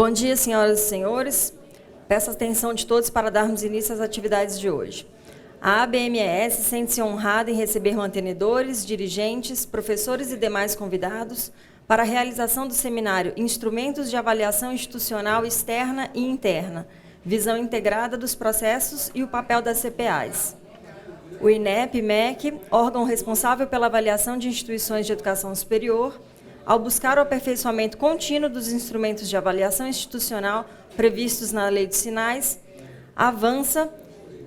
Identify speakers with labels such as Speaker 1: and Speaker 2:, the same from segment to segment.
Speaker 1: Bom dia, senhoras e senhores. Peço a atenção de todos para darmos início às atividades de hoje. A ABMES sente-se honrada em receber mantenedores, dirigentes, professores e demais convidados para a realização do seminário Instrumentos de Avaliação Institucional Externa e Interna, Visão Integrada dos Processos e o Papel das CPAs. O INEP-MEC, órgão responsável pela avaliação de instituições de educação superior, ao buscar o aperfeiçoamento contínuo dos instrumentos de avaliação institucional previstos na Lei dos Sinais, avança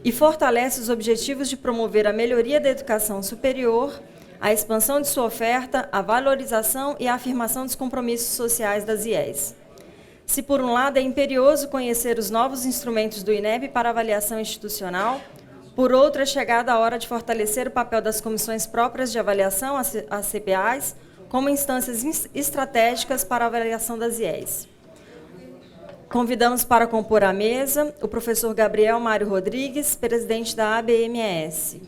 Speaker 1: e fortalece os objetivos de promover a melhoria da educação superior, a expansão de sua oferta, a valorização e a afirmação dos compromissos sociais das IES. Se, por um lado, é imperioso conhecer os novos instrumentos do INEP para avaliação institucional, por outro, é chegada a hora de fortalecer o papel das comissões próprias de avaliação, as CPAs, como instâncias estratégicas para a avaliação das IES. Convidamos para compor a mesa o professor Gabriel Mário Rodrigues, presidente da ABMES.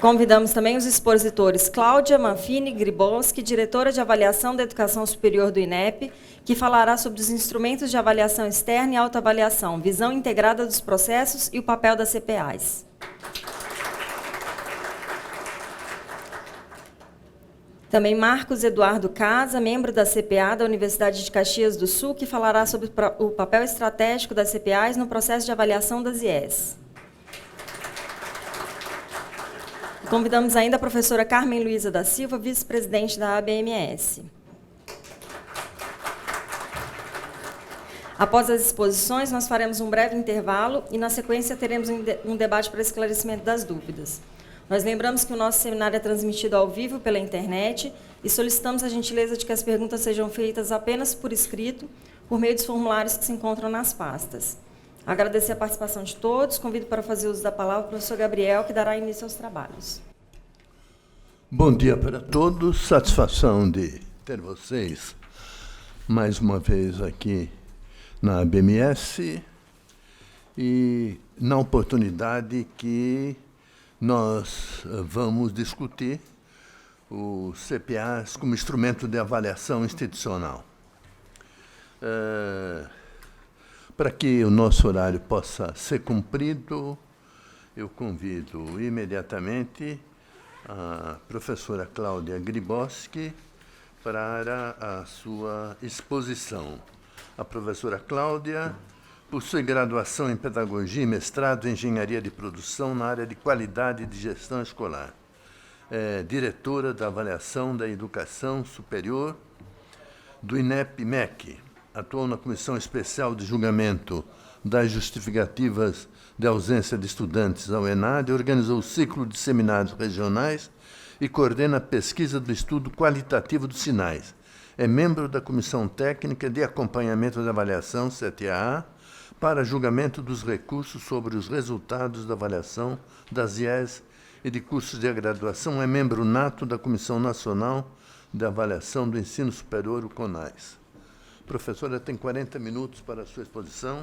Speaker 1: Convidamos também os expositores Cláudia Manfini Gribowski, diretora de Avaliação da Educação Superior do INEP, que falará sobre os instrumentos de avaliação externa e autoavaliação, visão integrada dos processos e o papel das CPAs. Também Marcos Eduardo Casa, membro da CPA da Universidade de Caxias do Sul, que falará sobre o papel estratégico das CPAs no processo de avaliação das IES. Convidamos ainda a professora Carmen Luísa da Silva, vice-presidente da ABMES. Após as exposições, nós faremos um breve intervalo e, na sequência, teremos um debate para esclarecimento das dúvidas. Nós lembramos que o nosso seminário é transmitido ao vivo pela internet e solicitamos a gentileza de que as perguntas sejam feitas apenas por escrito, por meio dos formulários que se encontram nas pastas. Agradecer a participação de todos. Convido para fazer uso da palavra o professor Gabriel, que dará início aos trabalhos.
Speaker 2: Bom dia para todos. Satisfação de ter vocês mais uma vez aqui na ABMES e na oportunidade que nós vamos discutir os CPAs como instrumento de avaliação institucional. Para que o nosso horário possa ser cumprido, eu convido imediatamente a professora Cláudia Gribowski para a sua exposição. A professora Cláudia possui graduação em Pedagogia e mestrado em Engenharia de Produção na área de Qualidade de Gestão Escolar. É diretora da Avaliação da Educação Superior do INEP-MEC. Atuou na Comissão Especial de Julgamento das Justificativas de Ausência de Estudantes ao ENAD, organizou o ciclo de seminários regionais e coordena a pesquisa do estudo qualitativo dos sinais. É membro da Comissão Técnica de Acompanhamento da Avaliação, CTAA, para julgamento dos recursos sobre os resultados da avaliação das IES e de cursos de graduação. É membro nato da Comissão Nacional de Avaliação do Ensino Superior, o CONAS. Professora, tem 40 minutos para a sua exposição.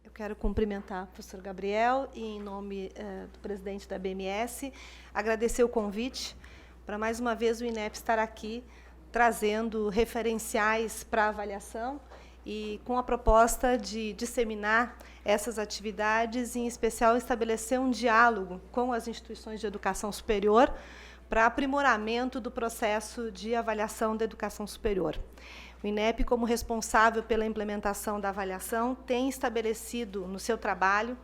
Speaker 3: Eu quero cumprimentar o professor Gabriel e, em nome do presidente da ABMES, agradecer o convite para, mais uma vez, o INEP estar aqui trazendo referenciais para a avaliação e com a proposta de disseminar essas atividades, e, em especial, estabelecer um diálogo com as instituições de educação superior para aprimoramento do processo de avaliação da educação superior. O INEP, como responsável pela implementação da avaliação, tem estabelecido no seu trabalho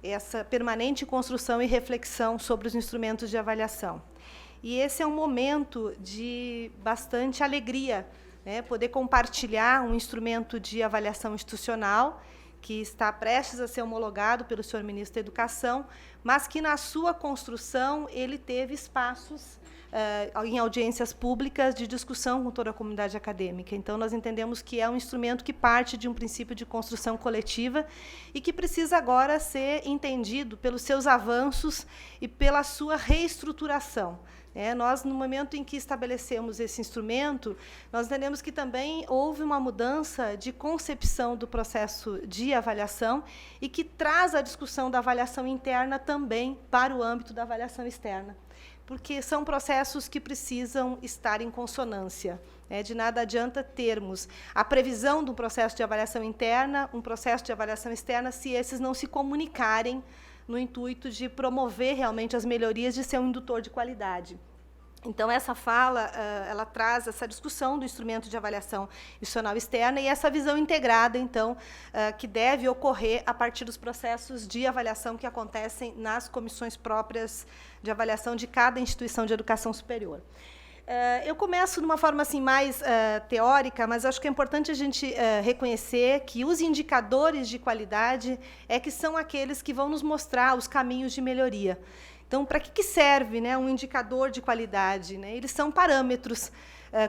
Speaker 3: essa permanente construção e reflexão sobre os instrumentos de avaliação. E esse é um momento de bastante alegria, né, poder compartilhar um instrumento de avaliação institucional que está prestes a ser homologado pelo senhor ministro da Educação, mas que, na sua construção, ele teve espaços em audiências públicas de discussão com toda a comunidade acadêmica. Então, nós entendemos que é um instrumento que parte de um princípio de construção coletiva e que precisa agora ser entendido pelos seus avanços e pela sua reestruturação. Nós, no momento em que estabelecemos esse instrumento, nós entendemos que também houve uma mudança de concepção do processo de avaliação e que traz a discussão da avaliação interna também para o âmbito da avaliação externa, porque são processos que precisam estar em consonância. De nada adianta termos a previsão de um processo de avaliação interna, um processo de avaliação externa, se esses não se comunicarem no intuito de promover realmente as melhorias, de ser um indutor de qualidade. Então, essa fala, ela traz essa discussão do instrumento de avaliação institucional externa e essa visão integrada, então, que deve ocorrer a partir dos processos de avaliação que acontecem nas comissões próprias de avaliação de cada instituição de educação superior. Eu começo de uma forma assim, mais teórica, mas acho que é importante a gente reconhecer que os indicadores de qualidade que são aqueles que vão nos mostrar os caminhos de melhoria. Então, para que serve, um indicador de qualidade? Eles são parâmetros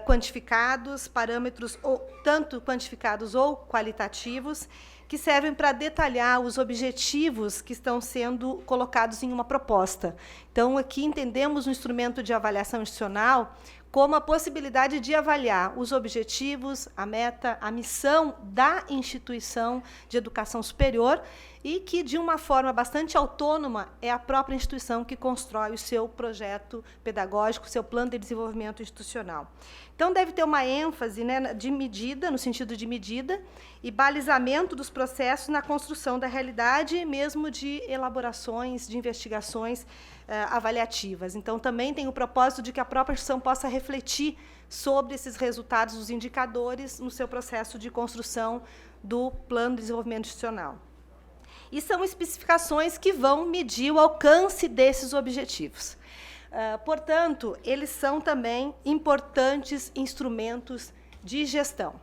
Speaker 3: quantificados, parâmetros tanto quantificados ou qualitativos, que servem para detalhar os objetivos que estão sendo colocados em uma proposta. Então, aqui entendemos o instrumento de avaliação institucional como a possibilidade de avaliar os objetivos, a meta, a missão da instituição de educação superior e que, de uma forma bastante autônoma, é a própria instituição que constrói o seu projeto pedagógico, o seu plano de desenvolvimento institucional. Então, deve ter uma ênfase de medida, no sentido de medida, e balizamento dos processos na construção da realidade, mesmo de elaborações, de investigações avaliativas. Então, também tem o propósito de que a própria instituição possa refletir sobre esses resultados, os indicadores, no seu processo de construção do plano de desenvolvimento institucional. E são especificações que vão medir o alcance desses objetivos. Portanto, eles são também importantes instrumentos de gestão.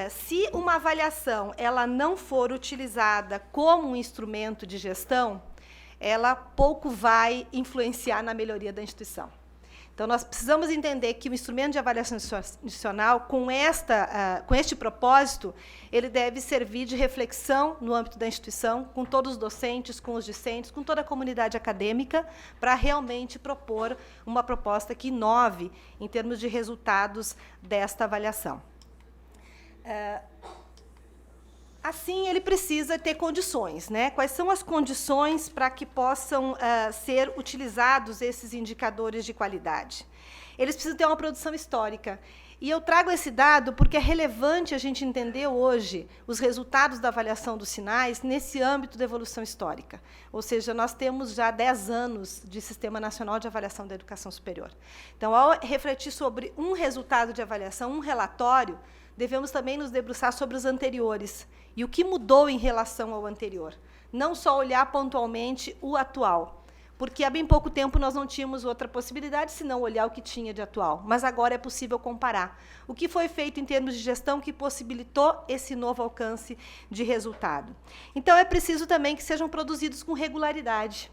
Speaker 3: Se uma avaliação ela não for utilizada como um instrumento de gestão, ela pouco vai influenciar na melhoria da instituição. Então, nós precisamos entender que o instrumento de avaliação institucional, com este propósito, ele deve servir de reflexão no âmbito da instituição, com todos os docentes, com os discentes, com toda a comunidade acadêmica, para realmente propor uma proposta que inove em termos de resultados desta avaliação. Assim, ele precisa ter condições. Quais são as condições para que possam ser utilizados esses indicadores de qualidade? Eles precisam ter uma produção histórica. E eu trago esse dado porque é relevante a gente entender hoje os resultados da avaliação dos sinais nesse âmbito da evolução histórica. Ou seja, nós temos já 10 anos de Sistema Nacional de Avaliação da Educação Superior. Então, ao refletir sobre um resultado de avaliação, um relatório, devemos também nos debruçar sobre os anteriores e o que mudou em relação ao anterior. Não só olhar pontualmente o atual, porque há bem pouco tempo nós não tínhamos outra possibilidade senão olhar o que tinha de atual. Mas agora é possível comparar o que foi feito em termos de gestão que possibilitou esse novo alcance de resultado. Então, é preciso também que sejam produzidos com regularidade.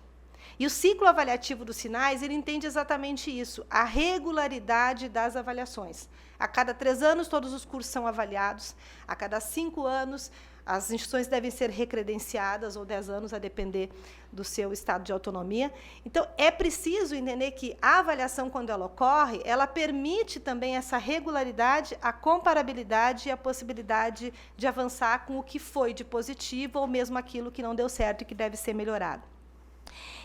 Speaker 3: E o ciclo avaliativo dos sinais, ele entende exatamente isso, a regularidade das avaliações. A cada 3 anos, todos os cursos são avaliados. A cada 5 anos, as instituições devem ser recredenciadas, ou 10 anos, a depender do seu estado de autonomia. Então, é preciso entender que a avaliação, quando ela ocorre, ela permite também essa regularidade, a comparabilidade e a possibilidade de avançar com o que foi de positivo, ou mesmo aquilo que não deu certo e que deve ser melhorado.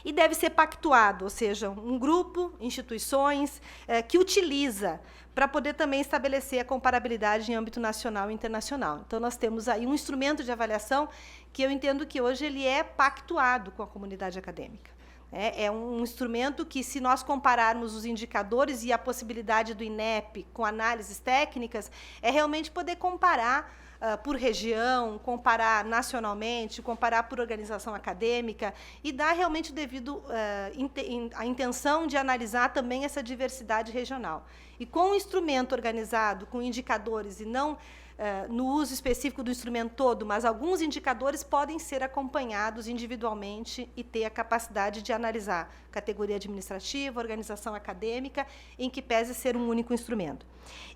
Speaker 3: E deve ser pactuado, ou seja, um grupo, instituições, que utiliza para poder também estabelecer a comparabilidade em âmbito nacional e internacional. Então, nós temos aí um instrumento de avaliação que eu entendo que hoje ele é pactuado com a comunidade acadêmica. É um instrumento que, se nós compararmos os indicadores e a possibilidade do INEP com análises técnicas, é realmente poder comparar por região, comparar nacionalmente, comparar por organização acadêmica e dar realmente o devido a intenção de analisar também essa diversidade regional. E com um instrumento organizado, com indicadores e não no uso específico do instrumento todo, mas alguns indicadores podem ser acompanhados individualmente e ter a capacidade de analisar categoria administrativa, organização acadêmica, em que pese ser um único instrumento.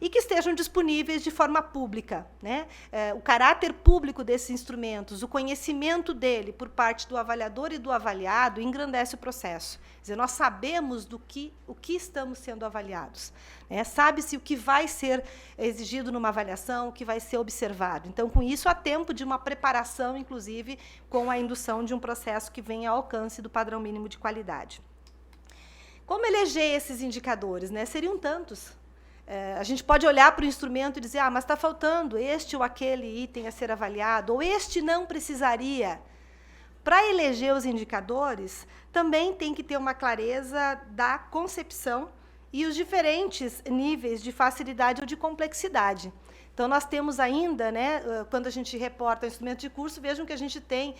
Speaker 3: E que estejam disponíveis de forma pública, né? O caráter público desses instrumentos, o conhecimento dele por parte do avaliador e do avaliado engrandece o processo. Quer dizer, nós sabemos o que estamos sendo avaliados, né? Sabe-se o que vai ser exigido numa avaliação, o que vai ser observado. Então, com isso, há tempo de uma preparação, inclusive, com a indução de um processo que venha ao alcance do padrão mínimo de qualidade. Como eleger esses indicadores, né? Seriam tantos. A gente pode olhar para o instrumento e dizer, mas está faltando este ou aquele item a ser avaliado, ou este não precisaria. Para eleger os indicadores, também tem que ter uma clareza da concepção e os diferentes níveis de facilidade ou de complexidade. Então, nós temos ainda, né, quando a gente reporta o instrumento de curso, vejam que a gente tem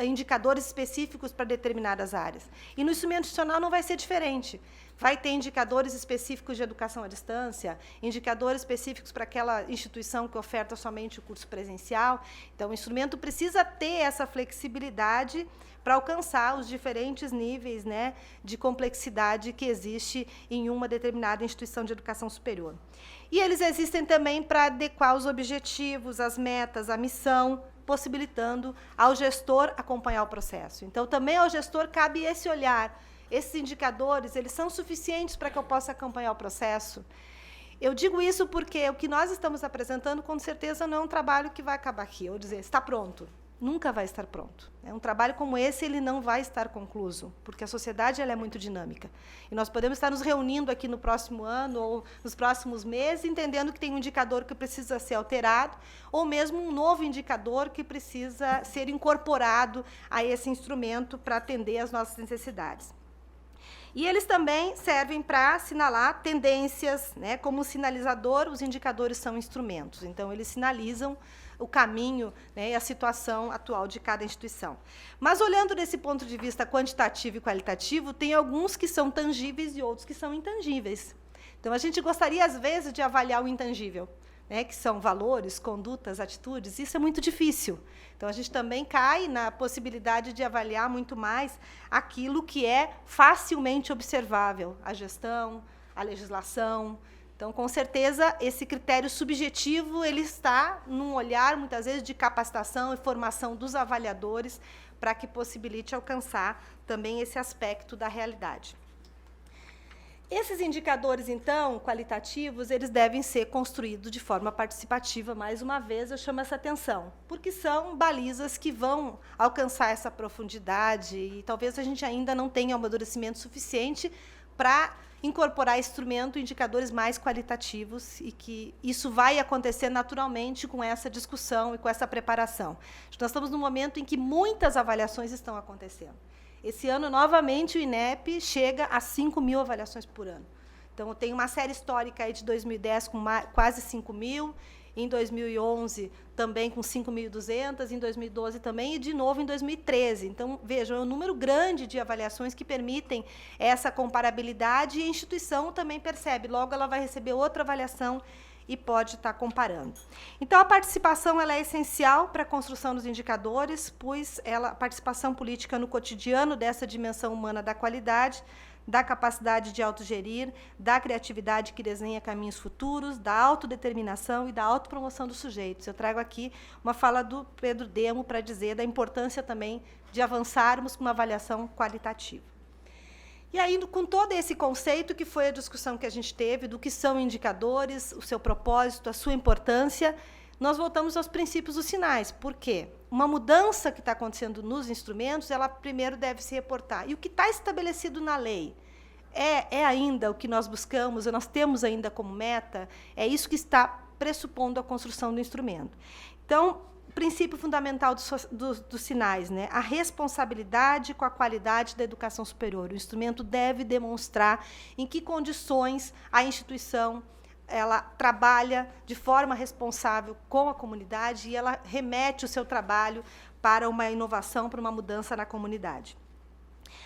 Speaker 3: indicadores específicos para determinadas áreas. E no instrumento institucional não vai ser diferente. Vai ter indicadores específicos de educação à distância, indicadores específicos para aquela instituição que oferta somente o curso presencial. Então, o instrumento precisa ter essa flexibilidade para alcançar os diferentes níveis, né, de complexidade que existe em uma determinada instituição de educação superior. E eles existem também para adequar os objetivos, as metas, a missão, possibilitando ao gestor acompanhar o processo. Então, também ao gestor cabe esse olhar. Esses indicadores, eles são suficientes para que eu possa acompanhar o processo? Eu digo isso porque o que nós estamos apresentando, com certeza, não é um trabalho que vai acabar aqui, ou dizer, está pronto. Nunca vai estar pronto. Um trabalho como esse, ele não vai estar concluso, porque a sociedade ela é muito dinâmica. E nós podemos estar nos reunindo aqui no próximo ano ou nos próximos meses, entendendo que tem um indicador que precisa ser alterado, ou mesmo um novo indicador que precisa ser incorporado a esse instrumento para atender às nossas necessidades. E eles também servem para assinalar tendências, né? Como sinalizador, os indicadores são instrumentos. Então, eles sinalizam o caminho, né, e a situação atual de cada instituição. Mas, olhando desse ponto de vista quantitativo e qualitativo, tem alguns que são tangíveis e outros que são intangíveis. Então, a gente gostaria, às vezes, de avaliar o intangível, né, que são valores, condutas, atitudes. Isso é muito difícil. Então, a gente também cai na possibilidade de avaliar muito mais aquilo que é facilmente observável, a gestão, a legislação. Então, com certeza, esse critério subjetivo ele está num olhar, muitas vezes, de capacitação e formação dos avaliadores para que possibilite alcançar também esse aspecto da realidade. Esses indicadores, então, qualitativos, eles devem ser construídos de forma participativa. Mais uma vez, eu chamo essa atenção, porque são balizas que vão alcançar essa profundidade e talvez a gente ainda não tenha amadurecimento suficiente para incorporar instrumento, indicadores mais qualitativos e que isso vai acontecer naturalmente com essa discussão e com essa preparação. Nós estamos num momento em que muitas avaliações estão acontecendo. Esse ano, novamente, o INEP chega a 5.000 avaliações por ano. Então, tem uma série histórica aí de 2010 com quase 5.000, em 2011 também com 5.200, em 2012 também, e de novo em 2013. Então, vejam, é um número grande de avaliações que permitem essa comparabilidade e a instituição também percebe. Logo, ela vai receber outra avaliação e pode estar comparando. Então, a participação ela é essencial para a construção dos indicadores, pois a participação política no cotidiano dessa dimensão humana da qualidade, da capacidade de autogerir, da criatividade que desenha caminhos futuros, da autodeterminação e da autopromoção dos sujeitos. Eu trago aqui uma fala do Pedro Demo para dizer da importância também de avançarmos com uma avaliação qualitativa. E aí, com todo esse conceito, que foi a discussão que a gente teve, do que são indicadores, o seu propósito, a sua importância, nós voltamos aos princípios dos sinais. Por quê? Uma mudança que está acontecendo nos instrumentos, ela primeiro deve se reportar. E o que está estabelecido na lei é ainda o que nós buscamos, nós temos ainda como meta, é isso que está pressupondo a construção do instrumento. Então, o princípio fundamental dos sinais, né? A responsabilidade com a qualidade da educação superior. O instrumento deve demonstrar em que condições a instituição ela trabalha de forma responsável com a comunidade e ela remete o seu trabalho para uma inovação, para uma mudança na comunidade.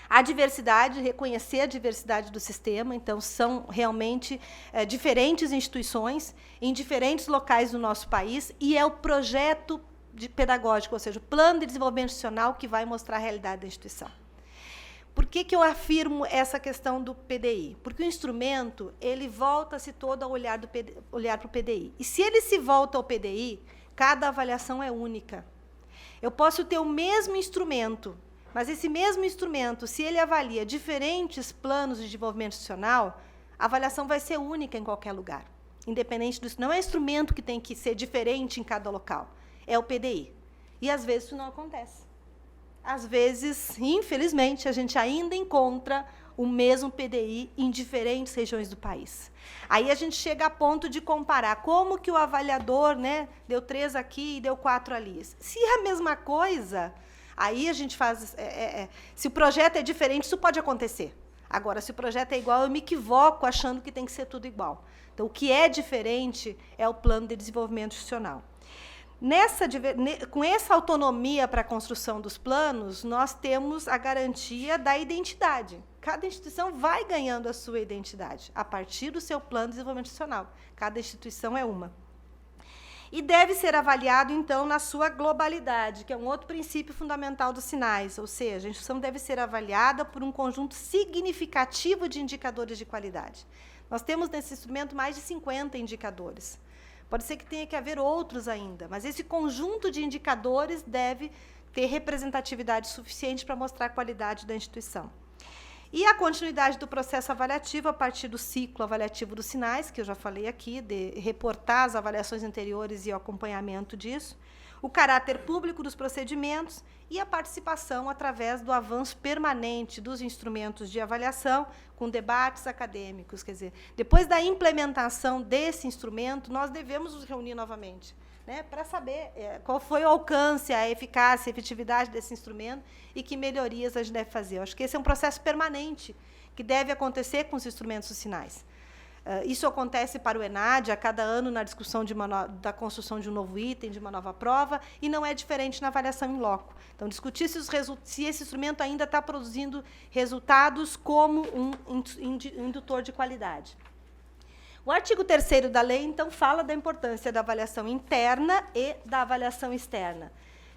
Speaker 3: A diversidade, reconhecer a diversidade do sistema, então são realmente diferentes instituições em diferentes locais do nosso país, e é o projeto pedagógico, ou seja, o plano de desenvolvimento institucional que vai mostrar a realidade da instituição. Por que eu afirmo essa questão do PDI? Porque o instrumento ele volta-se todo a olhar para o PDI. E se ele se volta ao PDI, cada avaliação é única. Eu posso ter o mesmo instrumento, mas esse mesmo instrumento, se ele avalia diferentes planos de desenvolvimento institucional, a avaliação vai ser única em qualquer lugar. Independente disso, não é instrumento que tem que ser diferente em cada local, é o PDI. E, às vezes, isso não acontece. Às vezes, infelizmente, a gente ainda encontra o mesmo PDI em diferentes regiões do país. Aí a gente chega a ponto de comparar como que o avaliador, né, deu 3 aqui e deu 4 ali. Se é a mesma coisa... Aí a gente faz... se o projeto é diferente, isso pode acontecer. Agora, se o projeto é igual, eu me equivoco achando que tem que ser tudo igual. Então, o que é diferente é o plano de desenvolvimento institucional. Com essa autonomia para a construção dos planos, nós temos a garantia da identidade. Cada instituição vai ganhando a sua identidade a partir do seu plano de desenvolvimento institucional. Cada instituição é uma. E deve ser avaliado, então, na sua globalidade, que é um outro princípio fundamental dos sinais, ou seja, a instituição deve ser avaliada por um conjunto significativo de indicadores de qualidade. Nós temos nesse instrumento mais de 50 indicadores. Pode ser que tenha que haver outros ainda, mas esse conjunto de indicadores deve ter representatividade suficiente para mostrar a qualidade da instituição. E a continuidade do processo avaliativo a partir do ciclo avaliativo dos sinais, que eu já falei aqui, de reportar as avaliações anteriores e o acompanhamento disso, o caráter público dos procedimentos e a participação através do avanço permanente dos instrumentos de avaliação com debates acadêmicos. Quer dizer, depois da implementação desse instrumento, nós devemos nos reunir novamente, né, para saber qual foi o alcance, a eficácia, a efetividade desse instrumento e que melhorias a gente deve fazer. Eu acho que esse é um processo permanente que deve acontecer com os instrumentos dos sinais. Isso acontece para o ENAD a cada ano na discussão da construção de um novo item, de uma nova prova, e não é diferente na avaliação in loco. Então, discutir se esse instrumento ainda está produzindo resultados como um indutor de qualidade. O artigo 3º da lei, então, fala da importância da avaliação interna e da avaliação externa,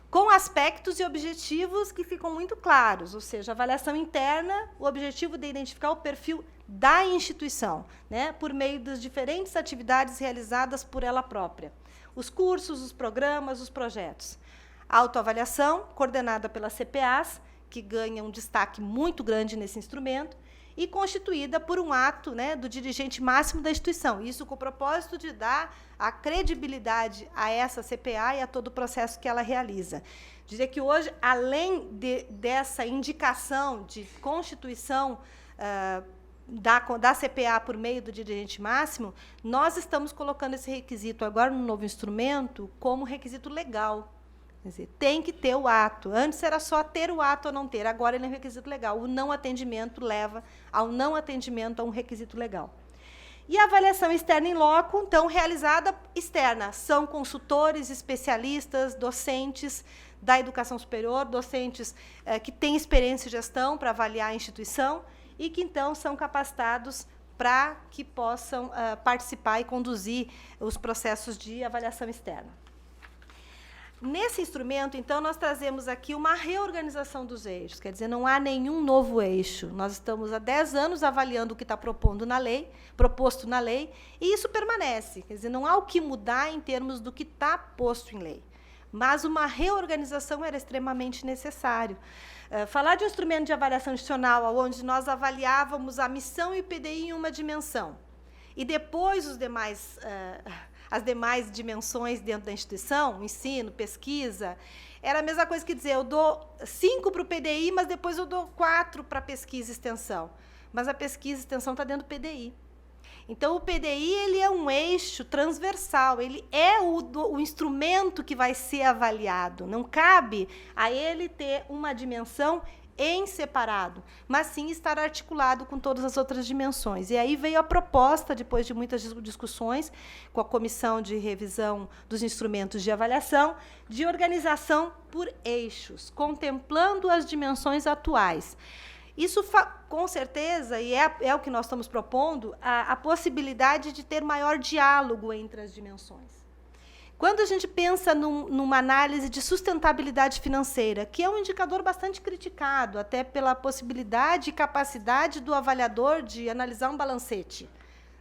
Speaker 3: com aspectos e objetivos que ficam muito claros, ou seja, a avaliação interna, o objetivo de identificar o perfil da instituição, né, por meio das diferentes atividades realizadas por ela própria. Os cursos, os programas, os projetos. A autoavaliação, coordenada pelas CPAs, que ganha um destaque muito grande nesse instrumento, e constituída por um ato, né, do dirigente máximo da instituição. Isso com o propósito de dar a credibilidade a essa CPA e a todo o processo que ela realiza. Diria que hoje, além dessa indicação de constituição da CPA por meio do dirigente máximo, nós estamos colocando esse requisito agora no novo instrumento como requisito legal. Quer dizer, tem que ter o ato. Antes era só ter o ato ou não ter, agora ele é um requisito legal. O não atendimento leva ao não atendimento a um requisito legal. E a avaliação externa in loco, então, realizada externa. São consultores, especialistas, docentes da educação superior, docentes que têm experiência em gestão para avaliar a instituição e que, então, são capacitados para que possam participar e conduzir os processos de avaliação externa. Nesse instrumento, então, nós trazemos aqui uma reorganização dos eixos, quer dizer, não há nenhum novo eixo. Nós estamos há 10 anos avaliando o que está proposto na lei, e isso permanece. Quer dizer, não há o que mudar em termos do que está posto em lei. Mas uma reorganização era extremamente necessário. Falar de um instrumento de avaliação institucional, onde nós avaliávamos a missão e o PDI em uma dimensão, e depois as demais dimensões dentro da instituição, ensino, pesquisa, era a mesma coisa que dizer, eu dou 5 para o PDI, mas depois eu dou 4 para a pesquisa e extensão. Mas a pesquisa e extensão está dentro do PDI. Então, o PDI ele é um eixo transversal, ele é o instrumento que vai ser avaliado. Não cabe a ele ter uma dimensão em separado, mas sim estar articulado com todas as outras dimensões. E aí veio a proposta, depois de muitas discussões, com a Comissão de Revisão dos Instrumentos de Avaliação, de organização por eixos, contemplando as dimensões atuais. Isso, com certeza, e é o que nós estamos propondo, a possibilidade de ter maior diálogo entre as dimensões. Quando a gente pensa numa análise de sustentabilidade financeira, que é um indicador bastante criticado, até pela possibilidade e capacidade do avaliador de analisar um balancete.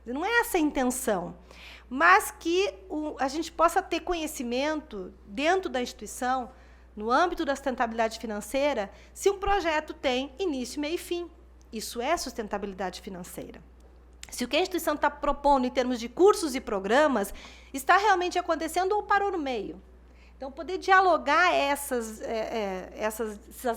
Speaker 3: Não é essa a intenção, mas que a gente possa ter conhecimento dentro da instituição, no âmbito da sustentabilidade financeira, se um projeto tem início, meio e fim. Isso é sustentabilidade financeira. Se o que a instituição está propondo em termos de cursos e programas está realmente acontecendo ou parou no meio. Então, poder dialogar essas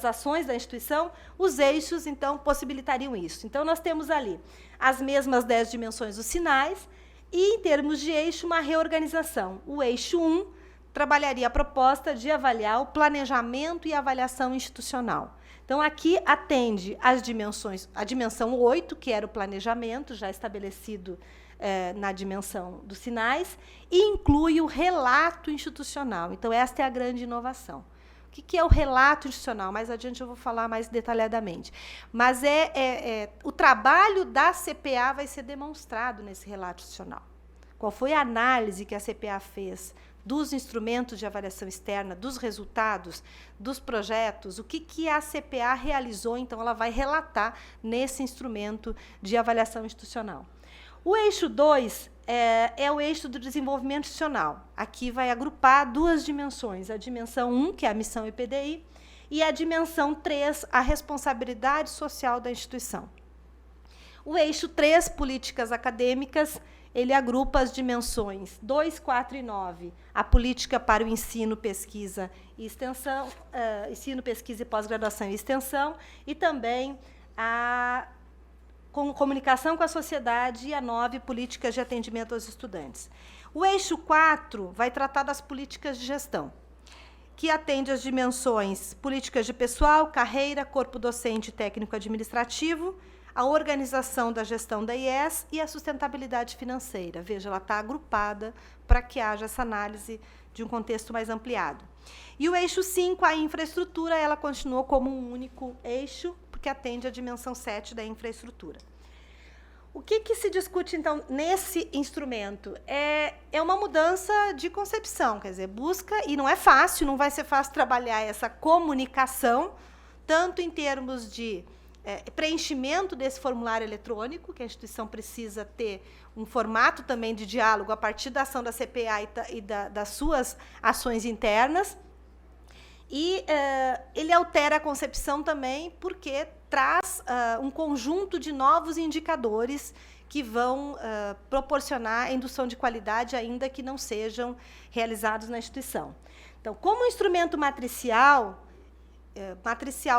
Speaker 3: ações da instituição, os eixos, então, possibilitariam isso. Então, nós temos ali as mesmas 10 dimensões dos sinais e, em termos de eixo, uma reorganização. O eixo 1 trabalharia a proposta de avaliar o planejamento e avaliação institucional. Então, aqui atende as dimensões, a dimensão 8, que era o planejamento, já estabelecido na dimensão dos sinais, e inclui o relato institucional. Então, esta é a grande inovação. O que é o relato institucional? Mais adiante eu vou falar mais detalhadamente. Mas o trabalho da CPA vai ser demonstrado nesse relato institucional. Qual foi a análise que a CPA fez dos instrumentos de avaliação externa, dos resultados, dos projetos, o que a CPA realizou, então ela vai relatar nesse instrumento de avaliação institucional. O eixo 2 é o eixo do desenvolvimento institucional. Aqui vai agrupar duas dimensões, a dimensão 1, que é a missão e PDI, e a dimensão 3, a responsabilidade social da instituição. O eixo 3, políticas acadêmicas, ele agrupa as dimensões 2, 4 e 9, a política para o ensino, pesquisa e extensão, ensino, pesquisa e pós-graduação e extensão, e também a comunicação com a sociedade, e a 9, políticas de atendimento aos estudantes. O eixo 4 vai tratar das políticas de gestão, que atende às dimensões políticas de pessoal, carreira, corpo docente técnico-administrativo, a organização da gestão da IES e a sustentabilidade financeira. Veja, ela está agrupada para que haja essa análise de um contexto mais ampliado. E o eixo 5, a infraestrutura, ela continuou como um único eixo, porque atende à dimensão 7 da infraestrutura. O que se discute, então, nesse instrumento? É uma mudança de concepção, quer dizer, busca, e não é fácil, não vai ser fácil trabalhar essa comunicação, tanto em termos de preenchimento desse formulário eletrônico, que a instituição precisa ter um formato também de diálogo a partir da ação da CPA e das suas ações internas. E ele altera a concepção também porque traz um conjunto de novos indicadores que vão proporcionar a indução de qualidade, ainda que não sejam realizados na instituição. Então, como instrumento matricial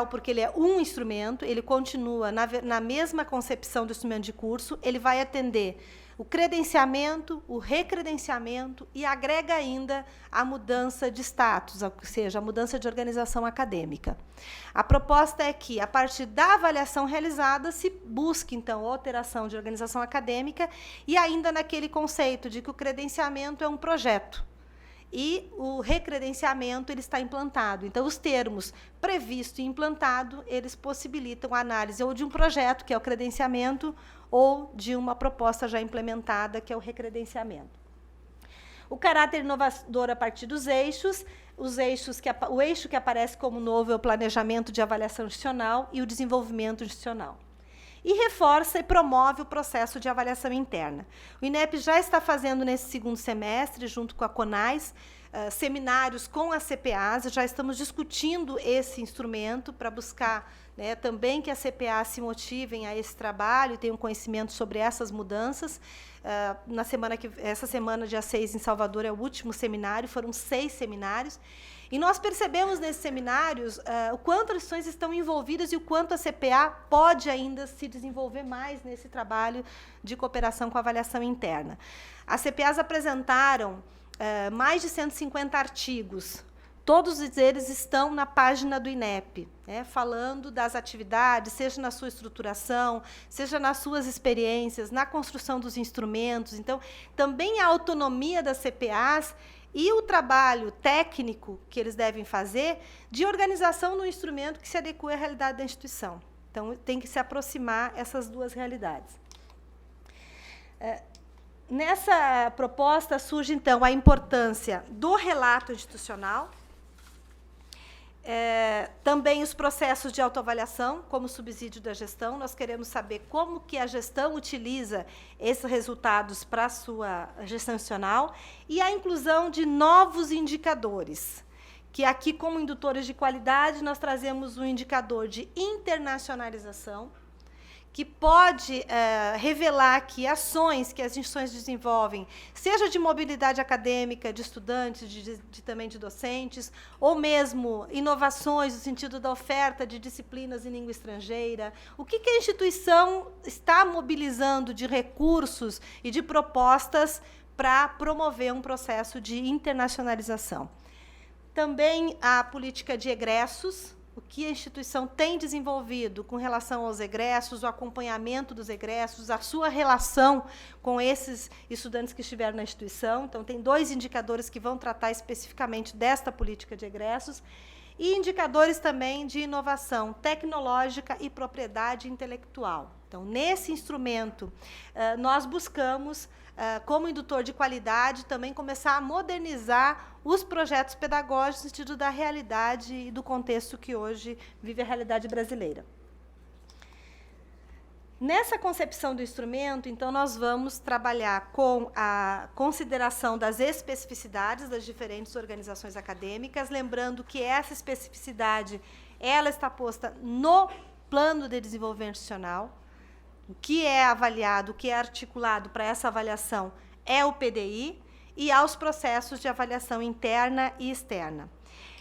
Speaker 3: porque ele é um instrumento, ele continua na mesma concepção do instrumento de curso, ele vai atender o credenciamento, o recredenciamento e agrega ainda a mudança de status, ou seja, a mudança de organização acadêmica. A proposta é que, a partir da avaliação realizada, se busque, então, alteração de organização acadêmica e ainda naquele conceito de que o credenciamento é um projeto. E o recredenciamento ele está implantado. Então, os termos previsto e implantado, eles possibilitam a análise ou de um projeto, que é o credenciamento, ou de uma proposta já implementada, que é o recredenciamento. O caráter inovador a partir dos eixos, o eixo que aparece como novo é o planejamento de avaliação institucional e o desenvolvimento institucional. E reforça e promove o processo de avaliação interna. O INEP já está fazendo, nesse segundo semestre, junto com a CONAS, seminários com as CPAs, já estamos discutindo esse instrumento para buscar também que as CPAs se motivem a esse trabalho e tenham conhecimento sobre essas mudanças. Essa semana, dia 6, em Salvador, é o último seminário, foram 6 seminários. E nós percebemos nesses seminários o quanto as instituições estão envolvidas e o quanto a CPA pode ainda se desenvolver mais nesse trabalho de cooperação com a avaliação interna. As CPAs apresentaram mais de 150 artigos. Todos eles estão na página do INEP, falando das atividades, seja na sua estruturação, seja nas suas experiências, na construção dos instrumentos. Então, também a autonomia das CPAs e o trabalho técnico que eles devem fazer de organização do instrumento que se adequa à realidade da instituição. Então, tem que se aproximar essas duas realidades. Nessa proposta surge, então, a importância do relato institucional, também os processos de autoavaliação como subsídio da gestão. Nós queremos saber como que a gestão utiliza esses resultados para a sua gestão institucional e a inclusão de novos indicadores, que aqui, como indutores de qualidade, nós trazemos um indicador de internacionalização, que pode revelar que ações que as instituições desenvolvem, seja de mobilidade acadêmica de estudantes, também de docentes, ou mesmo inovações no sentido da oferta de disciplinas em língua estrangeira, o que a instituição está mobilizando de recursos e de propostas para promover um processo de internacionalização. Também a política de egressos, o que a instituição tem desenvolvido com relação aos egressos, o acompanhamento dos egressos, a sua relação com esses estudantes que estiveram na instituição. Então, tem 2 indicadores que vão tratar especificamente desta política de egressos, e indicadores também de inovação tecnológica e propriedade intelectual. Então, nesse instrumento, nós buscamos, como indutor de qualidade, também começar a modernizar os projetos pedagógicos no sentido da realidade e do contexto que hoje vive a realidade brasileira. Nessa concepção do instrumento, então, nós vamos trabalhar com a consideração das especificidades das diferentes organizações acadêmicas, lembrando que essa especificidade ela está posta no plano de desenvolvimento institucional. O que é avaliado, o que é articulado para essa avaliação é o PDI e aos processos de avaliação interna e externa.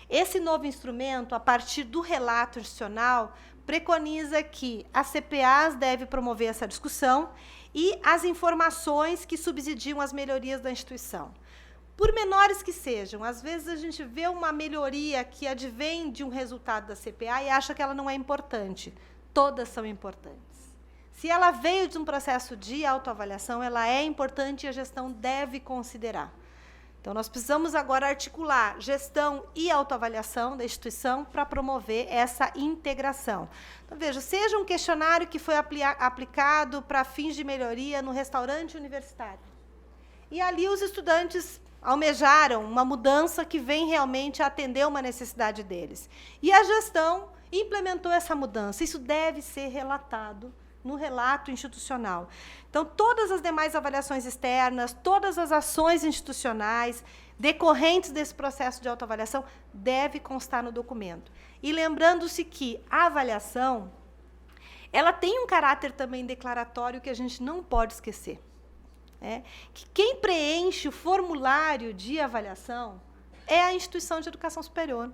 Speaker 3: Esse novo instrumento, a partir do relato institucional, preconiza que as CPAs devem promover essa discussão e as informações que subsidiam as melhorias da instituição. Por menores que sejam, às vezes a gente vê uma melhoria que advém de um resultado da CPA e acha que ela não é importante. Todas são importantes. Se ela veio de um processo de autoavaliação, ela é importante e a gestão deve considerar. Então, nós precisamos agora articular gestão e autoavaliação da instituição para promover essa integração. Então, veja, seja um questionário que foi aplicado para fins de melhoria no restaurante universitário. E ali os estudantes almejaram uma mudança que vem realmente atender uma necessidade deles. E a gestão implementou essa mudança. Isso deve ser relatado no relato institucional. Então, todas as demais avaliações externas, todas as ações institucionais decorrentes desse processo de autoavaliação deve constar no documento. E lembrando-se que a avaliação, ela tem um caráter também declaratório que a gente não pode esquecer. Que quem preenche o formulário de avaliação é a instituição de educação superior.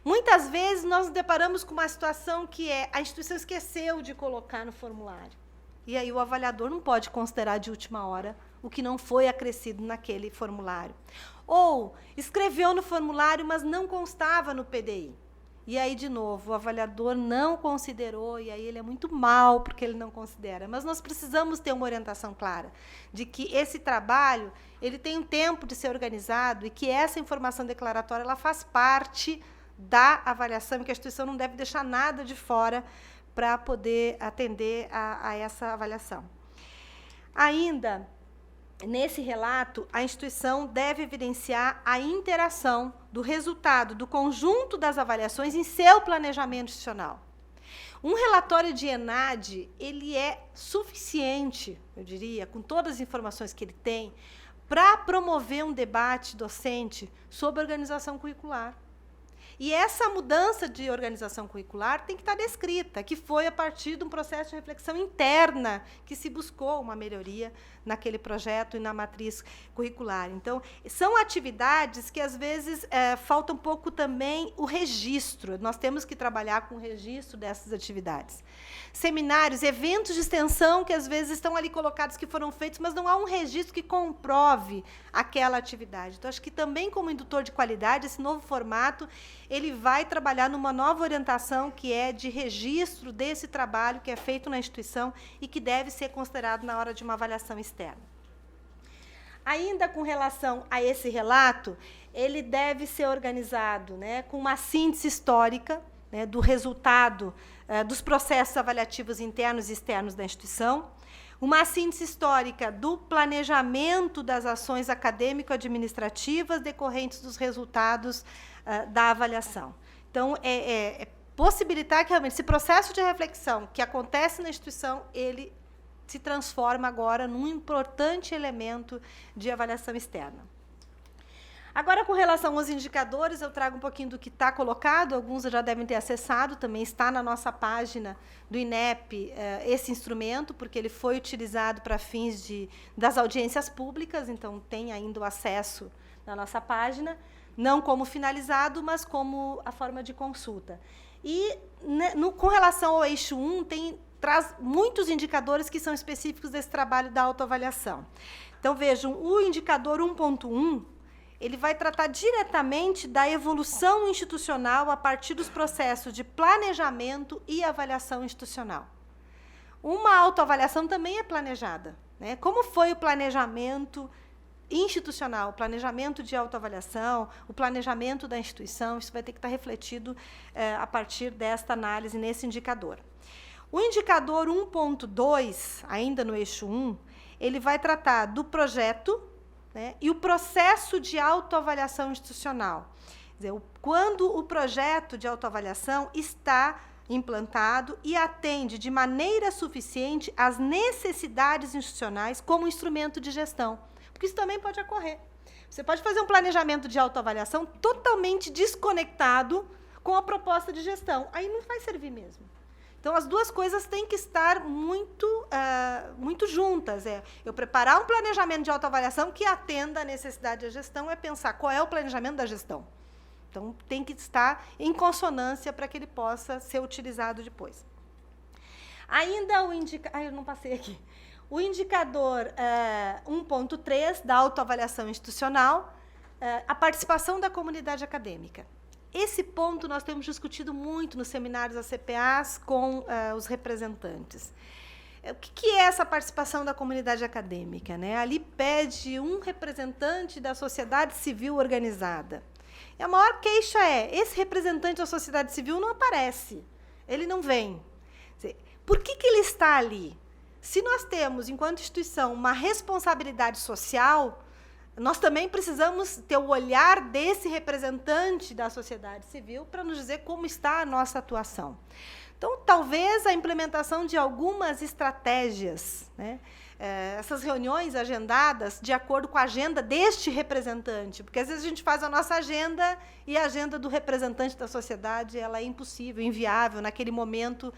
Speaker 3: Muitas vezes, nós nos deparamos com uma situação que a instituição esqueceu de colocar no formulário. E aí o avaliador não pode considerar de última hora o que não foi acrescido naquele formulário. Ou escreveu no formulário, mas não constava no PDI. E aí, de novo, o avaliador não considerou, e aí ele é muito mal porque ele não considera. Mas nós precisamos ter uma orientação clara de que esse trabalho ele tem um tempo de ser organizado e que essa informação declaratória ela faz parte da avaliação, que a instituição não deve deixar nada de fora para poder atender a essa avaliação. Ainda, nesse relato, a instituição deve evidenciar a interação do resultado do conjunto das avaliações em seu planejamento institucional. Um relatório de ENAD, ele é suficiente, eu diria, com todas as informações que ele tem, para promover um debate docente sobre organização curricular. E essa mudança de organização curricular tem que estar descrita, que foi a partir de um processo de reflexão interna que se buscou uma melhoria naquele projeto e na matriz curricular. Então, são atividades que, às vezes, falta um pouco também o registro. Nós temos que trabalhar com o registro dessas atividades. Seminários, eventos de extensão que, às vezes, estão ali colocados que foram feitos, mas não há um registro que comprove aquela atividade. Então, acho que também, como indutor de qualidade, esse novo formato, ele vai trabalhar numa nova orientação que é de registro desse trabalho que é feito na instituição e que deve ser considerado na hora de uma avaliação externa. Ainda com relação a esse relato, ele deve ser organizado, com uma síntese histórica né, do resultado dos processos avaliativos internos e externos da instituição, uma síntese histórica do planejamento das ações acadêmico-administrativas decorrentes dos resultados da avaliação. Então, possibilitar que realmente esse processo de reflexão que acontece na instituição, ele se transforma agora num importante elemento de avaliação externa. Agora, com relação aos indicadores, eu trago um pouquinho do que está colocado, alguns já devem ter acessado, também está na nossa página do INEP esse instrumento, porque ele foi utilizado para fins das audiências públicas, então tem ainda o acesso na nossa página, não como finalizado, mas como a forma de consulta. E, com relação ao eixo 1, traz muitos indicadores que são específicos desse trabalho da autoavaliação. Então, vejam, o indicador 1.1, ele vai tratar diretamente da evolução institucional a partir dos processos de planejamento e avaliação institucional. Uma autoavaliação também é planejada, né? Como foi o planejamento institucional, o planejamento de autoavaliação, o planejamento da instituição, isso vai ter que estar refletido a partir desta análise nesse indicador. O indicador 1.2, ainda no eixo 1, ele vai tratar do projeto, né, e o processo de autoavaliação institucional. Quer dizer, quando o projeto de autoavaliação está implantado e atende de maneira suficiente às necessidades institucionais como instrumento de gestão. Porque isso também pode ocorrer. Você pode fazer um planejamento de autoavaliação totalmente desconectado com a proposta de gestão. Aí não vai servir mesmo. Então, as duas coisas têm que estar muito juntas. Eu preparar um planejamento de autoavaliação que atenda à necessidade da gestão, é pensar qual é o planejamento da gestão. Então, tem que estar em consonância para que ele possa ser utilizado depois. Ainda o indicador... eu não passei aqui. O indicador 1.3 da autoavaliação institucional, a participação da comunidade acadêmica. Esse ponto nós temos discutido muito nos seminários ACPAs com os representantes. O que é essa participação da comunidade acadêmica, né? Ali pede um representante da sociedade civil organizada. E a maior queixa esse representante da sociedade civil não aparece, ele não vem. Por que ele está ali? Se nós temos, enquanto instituição, uma responsabilidade social, nós também precisamos ter o olhar desse representante da sociedade civil para nos dizer como está a nossa atuação. Então, talvez a implementação de algumas estratégias, né? Essas reuniões agendadas de acordo com a agenda deste representante, porque às vezes a gente faz a nossa agenda e a agenda do representante da sociedade ela é impossível, inviável, naquele momento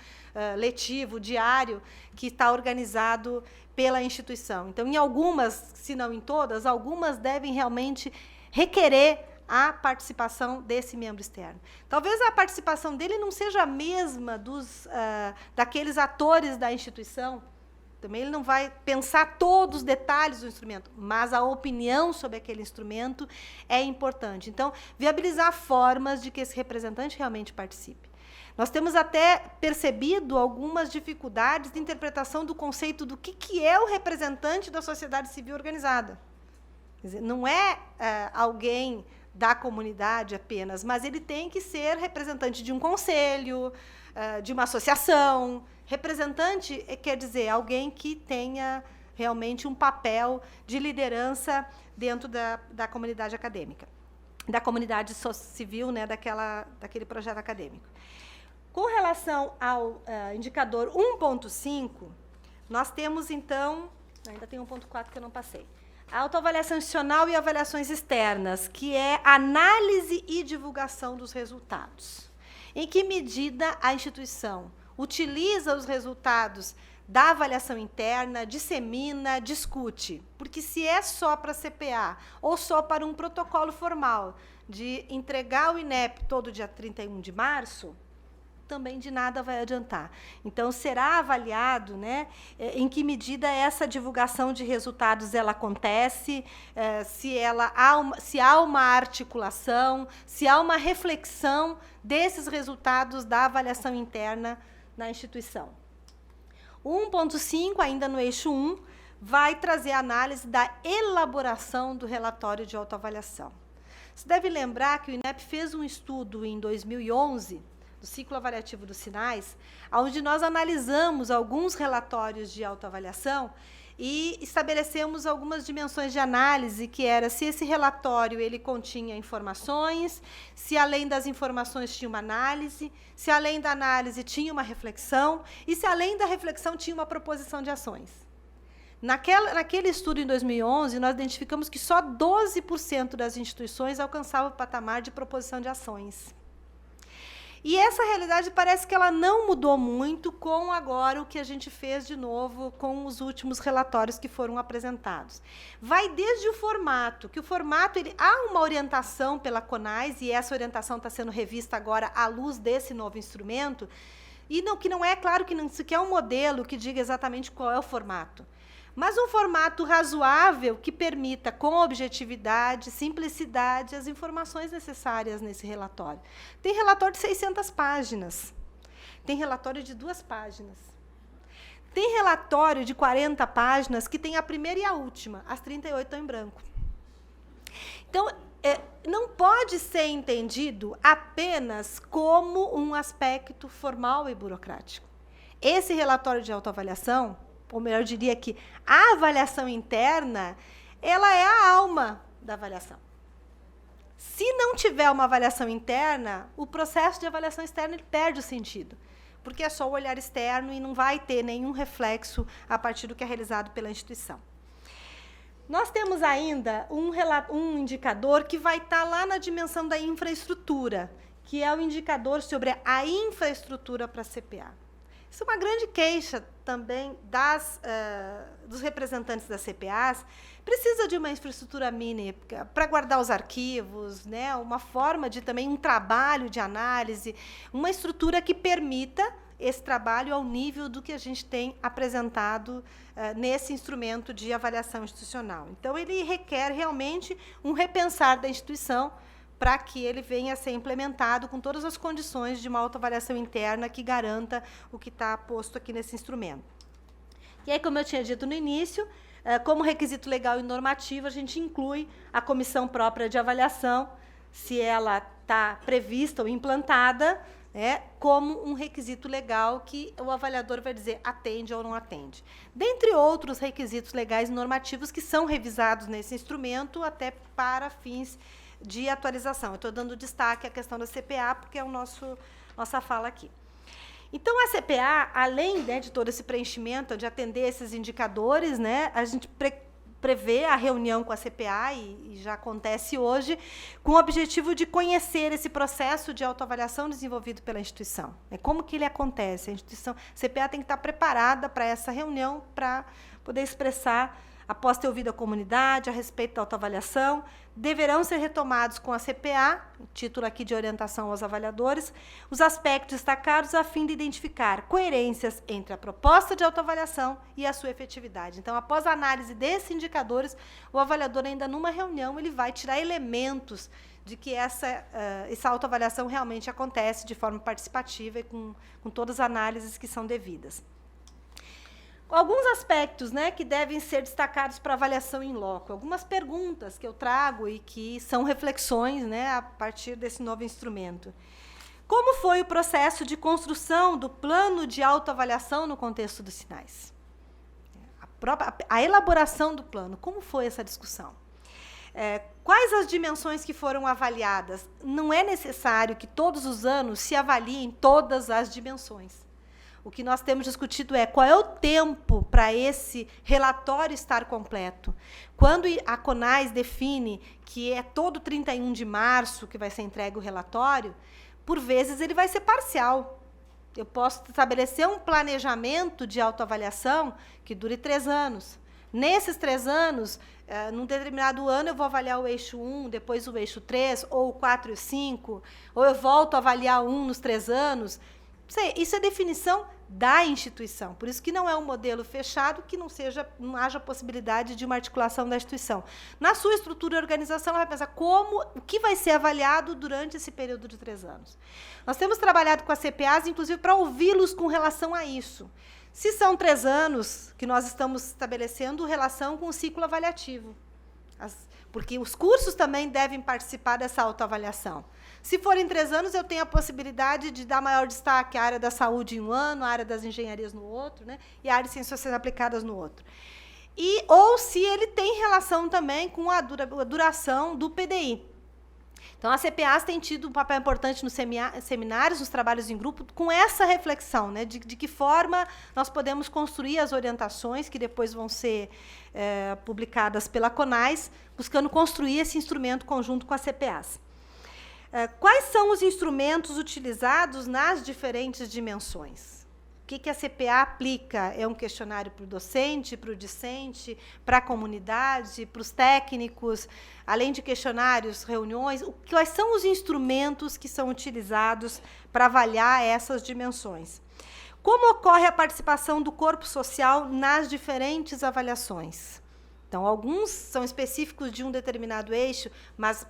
Speaker 3: letivo, diário, que está organizado pela instituição. Então, em algumas, se não em todas, algumas devem realmente requerer a participação desse membro externo. Talvez a participação dele não seja a mesma daqueles atores da instituição. Também ele não vai pensar todos os detalhes do instrumento, mas a opinião sobre aquele instrumento é importante. Então, viabilizar formas de que esse representante realmente participe. Nós temos até percebido algumas dificuldades de interpretação do conceito do que é o representante da sociedade civil organizada. Quer dizer, não é alguém da comunidade apenas, mas ele tem que ser representante de um conselho, de uma associação. Representante quer dizer alguém que tenha realmente um papel de liderança dentro da comunidade acadêmica, da comunidade civil, né, daquele projeto acadêmico. Com relação ao indicador 1.5, nós temos, então, ainda tem 1.4 que eu não passei, a autoavaliação institucional e avaliações externas, que é análise e divulgação dos resultados. Em que medida a instituição utiliza os resultados da avaliação interna, dissemina, discute. Porque se é só para a CPA ou só para um protocolo formal de entregar o INEP todo dia 31 de março, também de nada vai adiantar. Então, será avaliado, né, em que medida essa divulgação de resultados ela acontece, se há uma articulação, se há uma reflexão desses resultados da avaliação interna na instituição. O 1.5, ainda no eixo 1, vai trazer a análise da elaboração do relatório de autoavaliação. Você deve lembrar que o INEP fez um estudo em 2011 do ciclo avaliativo dos sinais, onde nós analisamos alguns relatórios de autoavaliação e estabelecemos algumas dimensões de análise, que era se esse relatório ele continha informações, se além das informações tinha uma análise, se além da análise tinha uma reflexão e se além da reflexão tinha uma proposição de ações. Naquele estudo, em 2011, nós identificamos que só 12% das instituições alcançavam o patamar de proposição de ações. E essa realidade parece que ela não mudou muito com agora o que a gente fez de novo com os últimos relatórios que foram apresentados. Vai desde o formato, que o formato há uma orientação pela CONAS, e essa orientação está sendo revista agora à luz desse novo instrumento, e que não é claro que não sequer um modelo que diga exatamente qual é o formato. Mas um formato razoável que permita, com objetividade, simplicidade, as informações necessárias nesse relatório. Tem relatório de 600 páginas. Tem relatório de 2 páginas. Tem relatório de 40 páginas que tem a primeira e a última. As 38 estão em branco. Então, não pode ser entendido apenas como um aspecto formal e burocrático. Esse relatório de autoavaliação, ou melhor, eu diria que a avaliação interna, ela é a alma da avaliação. Se não tiver uma avaliação interna, o processo de avaliação externa ele perde o sentido, porque é só o olhar externo e não vai ter nenhum reflexo a partir do que é realizado pela instituição. Nós temos ainda um indicador que vai estar lá na dimensão da infraestrutura, que é o indicador sobre a infraestrutura para a CPA. Isso é uma grande queixa também dos representantes das CPAs. Precisa de uma infraestrutura mínima para guardar os arquivos, né? Uma forma de também um trabalho de análise, uma estrutura que permita esse trabalho ao nível do que a gente tem apresentado nesse instrumento de avaliação institucional. Então, ele requer realmente um repensar da instituição para que ele venha a ser implementado com todas as condições de uma autoavaliação interna que garanta o que está posto aqui nesse instrumento. E aí, como eu tinha dito no início, como requisito legal e normativo, a gente inclui a comissão própria de avaliação, se ela está prevista ou implantada, como um requisito legal que o avaliador vai dizer atende ou não atende. Dentre outros requisitos legais e normativos que são revisados nesse instrumento até para fins de atualização. Eu estou dando destaque à questão da CPA, porque é nossa fala aqui. Então, a CPA, além de todo esse preenchimento, de atender esses indicadores, a gente prevê a reunião com a CPA, e já acontece hoje, com o objetivo de conhecer esse processo de autoavaliação desenvolvido pela instituição. Como que ele acontece? A CPA tem que estar preparada para essa reunião, para poder expressar, após ter ouvido a comunidade a respeito da autoavaliação, deverão ser retomados com a CPA, título aqui de orientação aos avaliadores, os aspectos destacados a fim de identificar coerências entre a proposta de autoavaliação e a sua efetividade. Então, após a análise desses indicadores, o avaliador, ainda numa reunião, ele vai tirar elementos de que essa autoavaliação realmente acontece de forma participativa e com todas as análises que são devidas. Alguns aspectos que devem ser destacados para avaliação in loco, algumas perguntas que eu trago e que são reflexões a partir desse novo instrumento. Como foi o processo de construção do plano de autoavaliação no contexto dos sinais? A elaboração do plano, como foi essa discussão? Quais as dimensões que foram avaliadas? Não é necessário que todos os anos se avaliem todas as dimensões. O que nós temos discutido é qual é o tempo para esse relatório estar completo. Quando a CONAS define que é todo 31 de março que vai ser entregue o relatório, por vezes ele vai ser parcial. Eu posso estabelecer um planejamento de autoavaliação que dure 3 anos. Nesses 3 anos, num determinado ano, eu vou avaliar o eixo 1, depois o eixo 3, ou o 4 e o 5, ou eu volto a avaliar 1 nos 3 anos. Isso é definição da instituição. Por isso que não é um modelo fechado, que não haja possibilidade de uma articulação da instituição. Na sua estrutura e organização, ela vai pensar o que vai ser avaliado durante esse período de 3 anos. Nós temos trabalhado com as CPAs, inclusive, para ouvi-los com relação a isso. Se são 3 anos que nós estamos estabelecendo relação com o ciclo avaliativo. porque os cursos também devem participar dessa autoavaliação. Se forem 3 anos, eu tenho a possibilidade de dar maior destaque à área da saúde em um ano, à área das engenharias no outro, né, e à área de ciências sociais aplicadas no outro. Ou se ele tem relação também com a duração do PDI. Então, as CPAs têm tido um papel importante nos seminários, nos trabalhos em grupo, com essa reflexão, né, de que forma nós podemos construir as orientações que depois vão ser publicadas pela CONAS, buscando construir esse instrumento conjunto com as CPAs. Quais são os instrumentos utilizados nas diferentes dimensões? O que a CPA aplica? É um questionário para o docente, para o discente, para a comunidade, para os técnicos, além de questionários, reuniões? Quais são os instrumentos que são utilizados para avaliar essas dimensões? Como ocorre a participação do corpo social nas diferentes avaliações? Então, alguns são específicos de um determinado eixo, mas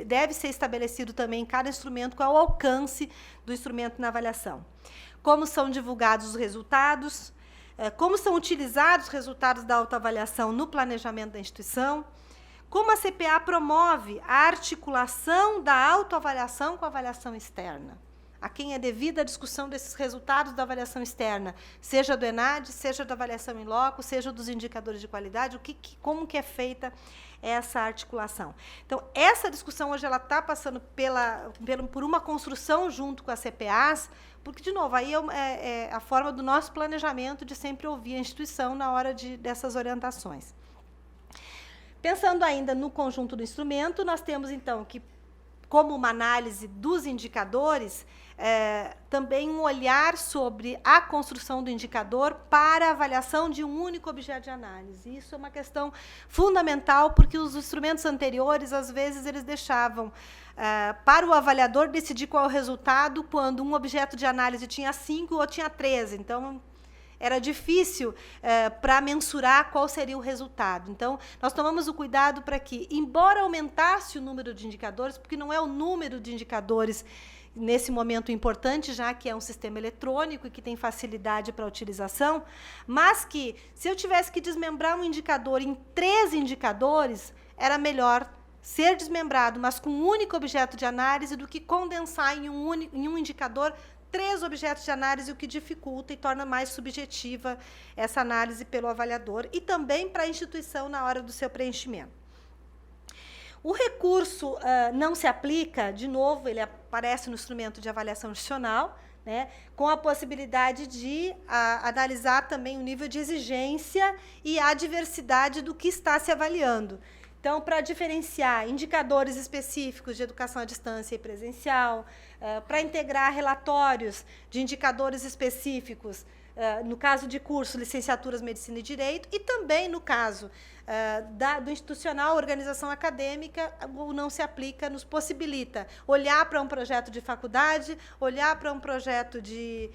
Speaker 3: deve ser estabelecido também em cada instrumento qual é o alcance do instrumento na avaliação. Como são divulgados os resultados, como são utilizados os resultados da autoavaliação no planejamento da instituição, como a CPA promove a articulação da autoavaliação com a avaliação externa, a quem é devida a discussão desses resultados da avaliação externa, seja do ENAD, seja da avaliação em loco, seja dos indicadores de qualidade, como que é feita essa articulação. Então, essa discussão hoje ela está passando por uma construção junto com as CPAs, porque, de novo, aí é a forma do nosso planejamento de sempre ouvir a instituição na hora dessas orientações. Pensando ainda no conjunto do instrumento, nós temos, então, que, como uma análise dos indicadores, também um olhar sobre a construção do indicador para a avaliação de um único objeto de análise. Isso é uma questão fundamental, porque os instrumentos anteriores, às vezes, eles deixavam para o avaliador decidir qual é o resultado quando um objeto de análise tinha 5 ou tinha 13. Então, era difícil para mensurar qual seria o resultado. Então, nós tomamos o cuidado para que, embora aumentasse o número de indicadores, porque não é o número de indicadores nesse momento importante, já que é um sistema eletrônico e que tem facilidade para a utilização, mas que, se eu tivesse que desmembrar um indicador em 3 indicadores, era melhor ser desmembrado, mas com um único objeto de análise, do que condensar em um indicador 3 objetos de análise, o que dificulta e torna mais subjetiva essa análise pelo avaliador e também para a instituição na hora do seu preenchimento. O recurso não se aplica, de novo, ele aparece no instrumento de avaliação institucional, né, com a possibilidade de analisar também o nível de exigência e a diversidade do que está se avaliando. Então, para diferenciar indicadores específicos de educação à distância e presencial, para integrar relatórios de indicadores específicos, no caso de curso, licenciaturas, medicina e direito, e também no caso do institucional, organização acadêmica, o não se aplica, nos possibilita olhar para um projeto de faculdade, olhar para um projeto de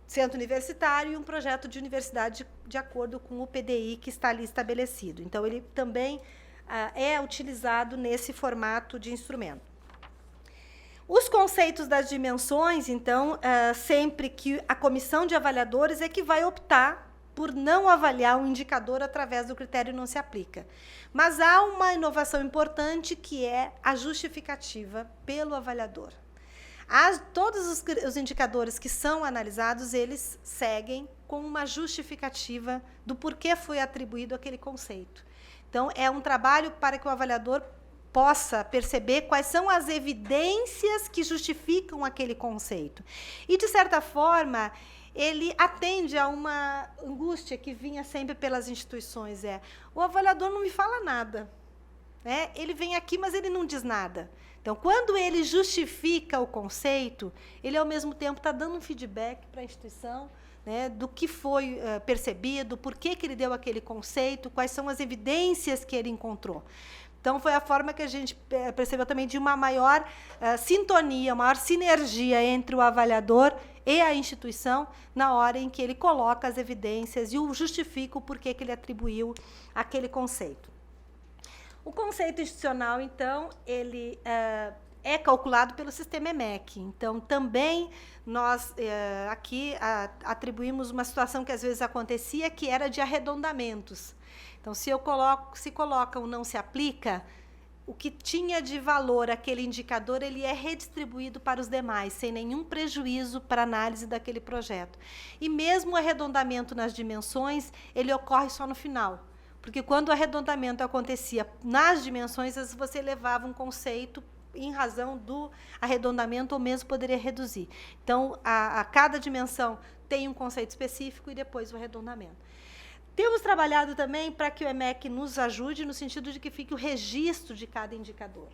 Speaker 3: centro universitário e um projeto de universidade de acordo com o PDI que está ali estabelecido. Então, ele também é utilizado nesse formato de instrumento. Os conceitos das dimensões, então, sempre que a comissão de avaliadores é que vai optar por não avaliar um indicador através do critério não se aplica. Mas há uma inovação importante, que é a justificativa pelo avaliador. Todos os indicadores que são analisados, eles seguem com uma justificativa do porquê foi atribuído aquele conceito. Então, é um trabalho para que o avaliador possa perceber quais são as evidências que justificam aquele conceito. E, de certa forma, ele atende a uma angústia que vinha sempre pelas instituições, o avaliador não me fala nada. Ele vem aqui, mas ele não diz nada. Então, quando ele justifica o conceito, ele, ao mesmo tempo, está dando um feedback para a instituição, do que foi percebido, por que ele deu aquele conceito, quais são as evidências que ele encontrou. Então, foi a forma que a gente percebeu também de uma maior sintonia, maior sinergia entre o avaliador e a instituição na hora em que ele coloca as evidências e o justifica o porquê que ele atribuiu aquele conceito. O conceito institucional, então, ele é calculado pelo sistema EMEC. Então, também nós aqui atribuímos uma situação que às vezes acontecia, que era de arredondamentos. Então, se coloca o não se aplica, o que tinha de valor aquele indicador, ele é redistribuído para os demais, sem nenhum prejuízo para a análise daquele projeto. E mesmo o arredondamento nas dimensões, ele ocorre só no final. Porque quando o arredondamento acontecia nas dimensões, às vezes você levava um conceito em razão do arredondamento, ou mesmo poderia reduzir. Então, a cada dimensão tem um conceito específico e depois o arredondamento. Temos trabalhado também para que o EMEC nos ajude, no sentido de que fique o registro de cada indicador.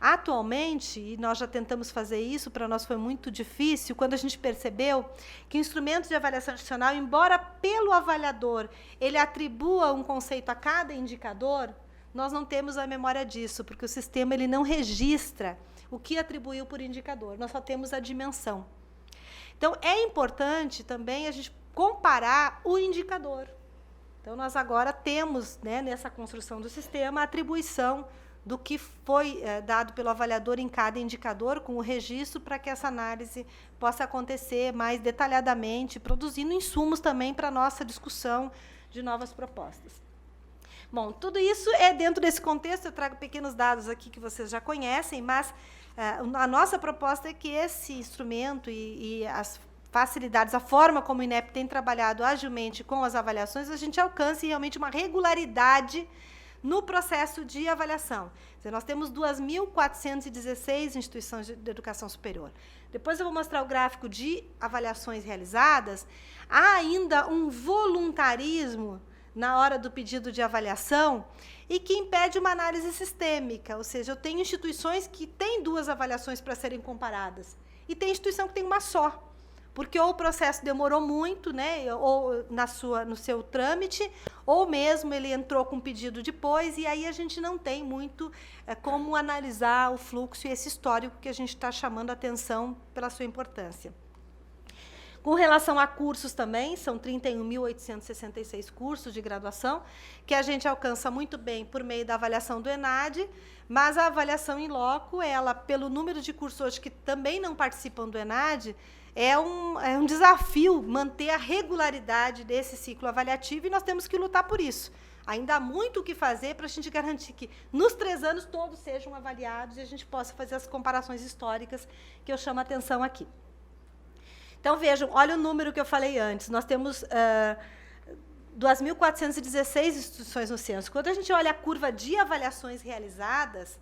Speaker 3: Atualmente, e nós já tentamos fazer isso, para nós foi muito difícil, quando a gente percebeu que o instrumento de avaliação adicional, embora pelo avaliador ele atribua um conceito a cada indicador, nós não temos a memória disso, porque o sistema ele não registra o que atribuiu por indicador, nós só temos a dimensão. Então, é importante também a gente comparar o indicador. Então, nós agora temos, né, nessa construção do sistema, a atribuição do que foi dado pelo avaliador em cada indicador, com o registro, para que essa análise possa acontecer mais detalhadamente, produzindo insumos também para a nossa discussão de novas propostas. Bom, tudo isso é dentro desse contexto, eu trago pequenos dados aqui que vocês já conhecem, mas a nossa proposta é que esse instrumento e as facilidades, a forma como o INEP tem trabalhado agilmente com as avaliações, a gente alcance realmente uma regularidade no processo de avaliação. Quer dizer, nós temos 2.416 instituições de educação superior. Depois eu vou mostrar o gráfico de avaliações realizadas. Há ainda um voluntarismo na hora do pedido de avaliação e que impede uma análise sistêmica, ou seja, eu tenho instituições que têm 2 avaliações para serem comparadas e tem instituição que tem uma só, porque ou o processo demorou muito, né, ou no seu trâmite, ou mesmo ele entrou com pedido depois, e aí a gente não tem muito como analisar o fluxo e esse histórico que a gente está chamando a atenção pela sua importância. Com relação a cursos também, são 31.866 cursos de graduação, que a gente alcança muito bem por meio da avaliação do ENAD, mas a avaliação em loco, ela, pelo número de cursos hoje que também não participam do ENAD, é um desafio manter a regularidade desse ciclo avaliativo, e nós temos que lutar por isso. Ainda há muito o que fazer para a gente garantir que, nos 3 anos, todos sejam avaliados e a gente possa fazer as comparações históricas que eu chamo a atenção aqui. Então, vejam, olha o número que eu falei antes. Nós temos 2.416 instituições no censo. Quando a gente olha a curva de avaliações realizadas,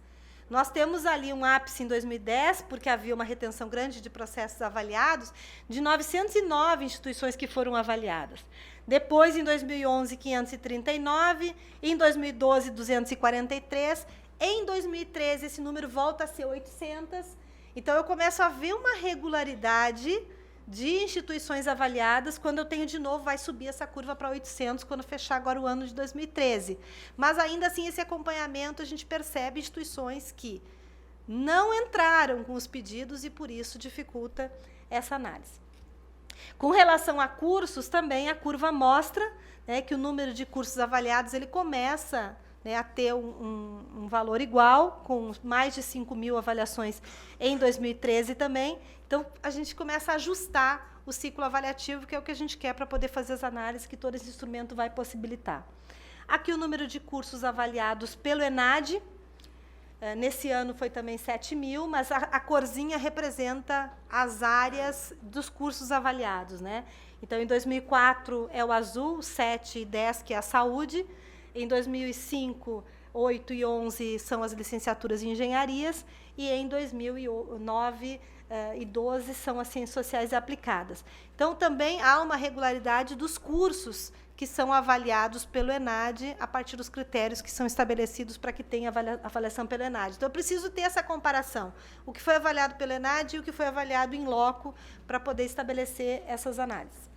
Speaker 3: nós temos ali um ápice em 2010, porque havia uma retenção grande de processos avaliados, de 909 instituições que foram avaliadas. Depois, em 2011, 539, em 2012, 243, em 2013, esse número volta a ser 800. Então, eu começo a ver uma regularidade de instituições avaliadas. Quando eu tenho de novo, vai subir essa curva para 800, quando fechar agora o ano de 2013. Mas, ainda assim, esse acompanhamento, a gente percebe instituições que não entraram com os pedidos e, por isso, dificulta essa análise. Com relação a cursos, também a curva mostra, né, que o número de cursos avaliados ele começa, né, a ter um valor igual, com mais de 5.000 avaliações em 2013 também. Então, a gente começa a ajustar o ciclo avaliativo, que é o que a gente quer para poder fazer as análises que todo esse instrumento vai possibilitar. Aqui o número de cursos avaliados pelo ENAD. Nesse ano foi também 7.000, mas a corzinha representa as áreas dos cursos avaliados, né? Então, em 2004 é o azul, 7 e 10, que é a saúde. Em 2005, 8 e 11 são as licenciaturas em engenharias, e em 2009 e 12 são as ciências sociais e aplicadas. Então, também há uma regularidade dos cursos que são avaliados pelo ENAD a partir dos critérios que são estabelecidos para que tenha avaliação pelo ENAD. Então, eu preciso ter essa comparação, o que foi avaliado pelo ENAD e o que foi avaliado em loco, para poder estabelecer essas análises.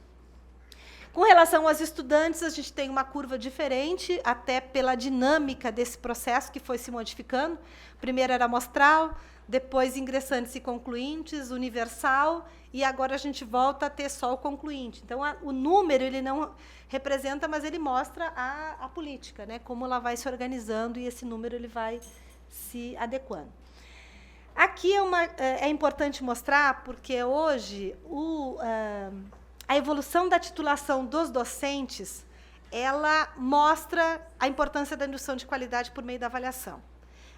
Speaker 3: Com relação aos estudantes, a gente tem uma curva diferente, até pela dinâmica desse processo que foi se modificando. Primeiro era amostral, depois ingressantes e concluintes, universal, e agora a gente volta a ter só o concluinte. Então, o número ele não representa, mas ele mostra a política, né, como ela vai se organizando, e esse número ele vai se adequando. Aqui é importante mostrar, porque hoje a evolução da titulação dos docentes, ela mostra a importância da indução de qualidade por meio da avaliação.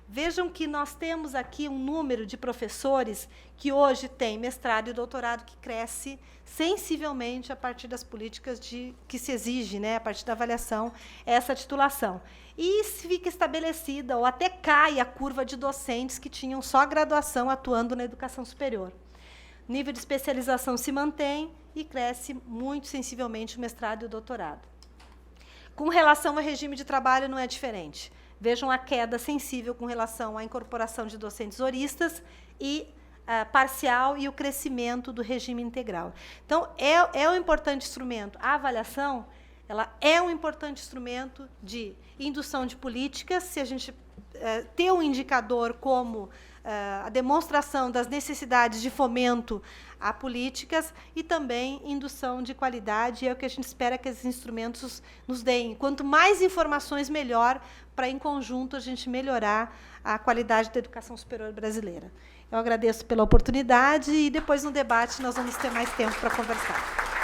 Speaker 3: Vejam que nós temos aqui um número de professores que hoje têm mestrado e doutorado que cresce sensivelmente a partir das políticas que se exige, né, a partir da avaliação, essa titulação. E fica estabelecida, ou até cai a curva de docentes que tinham só graduação atuando na educação superior. O nível de especialização se mantém e cresce muito sensivelmente o mestrado e o doutorado. Com relação ao regime de trabalho, não é diferente. Vejam a queda sensível com relação à incorporação de docentes horistas e parcial e o crescimento do regime integral. Então, é um importante instrumento. A avaliação, ela é um importante instrumento de indução de políticas. Se a gente ter um indicador como a demonstração das necessidades de fomento a políticas e também indução de qualidade, é o que a gente espera que esses instrumentos nos deem. Quanto mais informações, melhor, para, em conjunto, a gente melhorar a qualidade da educação superior brasileira. Eu agradeço pela oportunidade e depois, no debate, nós vamos ter mais tempo para conversar.